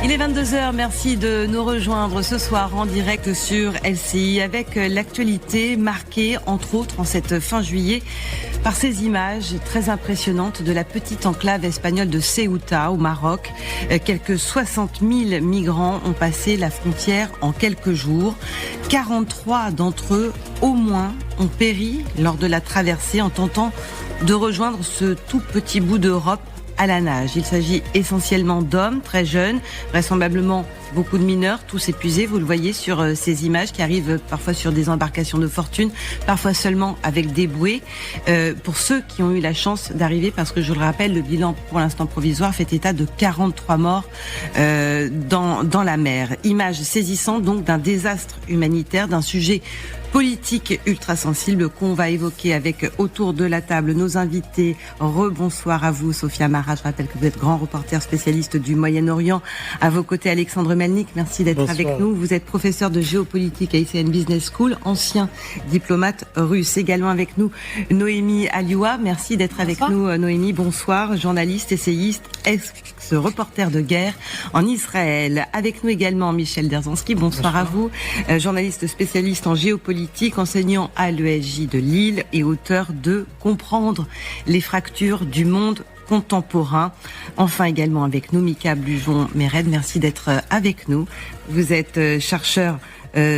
Il est 22h, merci de nous rejoindre ce soir en direct sur LCI avec l'actualité marquée entre autres en cette fin juillet par ces images très impressionnantes de la petite enclave espagnole de Ceuta au Maroc. Quelques 60 000 migrants ont passé la frontière en quelques jours. 43 d'entre eux au moins ont péri lors de la traversée en tentant de rejoindre ce tout petit bout d'Europe à la nage. Il s'agit essentiellement d'hommes très jeunes, vraisemblablement beaucoup de mineurs, tous épuisés, vous le voyez sur ces images qui arrivent parfois sur des embarcations de fortune, parfois seulement avec des bouées. Pour ceux qui ont eu la chance d'arriver, parce que je le rappelle, le bilan pour l'instant provisoire fait état de 43 morts dans la mer. Image saisissante donc d'un désastre humanitaire, d'un sujet politique ultra sensible qu'on va évoquer avec autour de la table nos invités. Rebonsoir à vous, Sophia Marat. Je rappelle que vous êtes grand reporter spécialiste du Moyen-Orient. À vos côtés, Alexandre Melnik. Merci d'être avec nous. Vous êtes professeur de géopolitique à ICN Business School, ancien diplomate russe. Également avec nous, Noémie Alioua. Merci d'être avec nous, Noémie. Bonsoir. Journaliste, essayiste, ex-reporter de guerre en Israël. Avec nous également, Michel Derzanski. Bonsoir à vous. Journaliste spécialiste en géopolitique, enseignant à l'ESJ de Lille et auteur de Comprendre les fractures du monde contemporain. Enfin également avec nous, Mika Blujon-Méred. Merci d'être avec nous. Vous êtes chercheur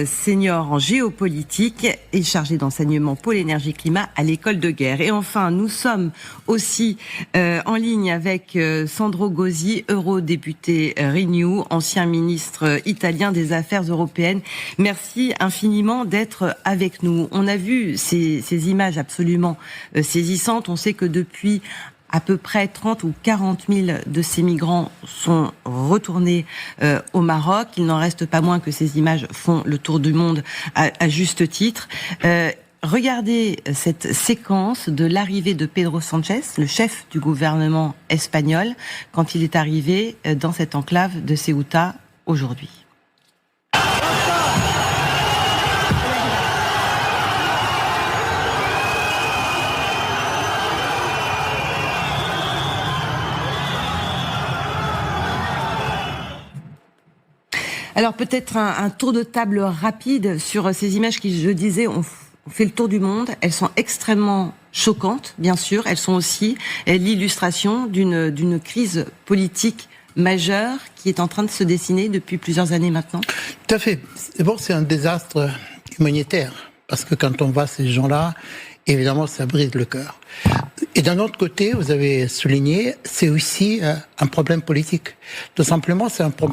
senior en géopolitique et chargé d'enseignement pôle énergie-climat à l'école de guerre. Et enfin, nous sommes aussi en ligne avec Sandro Gozi, eurodéputé Renew, ancien ministre italien des Affaires européennes. Merci infiniment d'être avec nous. On a vu ces images absolument saisissantes. On sait que depuis à peu près 30 ou 40 000 de ces migrants sont retournés au Maroc. Il n'en reste pas moins que ces images font le tour du monde à juste titre. Regardez cette séquence de l'arrivée de Pedro Sánchez, le chef du gouvernement espagnol, quand il est arrivé dans cette enclave de Ceuta aujourd'hui. Alors peut-être un tour de table rapide sur ces images qui, je disais, ont fait le tour du monde. Elles sont extrêmement choquantes, bien sûr. Elles sont aussi l'illustration d'une crise politique majeure qui est en train de se dessiner depuis plusieurs années maintenant. Tout à fait. D'abord, c'est un désastre humanitaire. Parce que quand on voit ces gens-là, évidemment, ça brise le cœur. Et d'un autre côté, vous avez souligné, c'est aussi un problème politique. Tout simplement, c'est un problème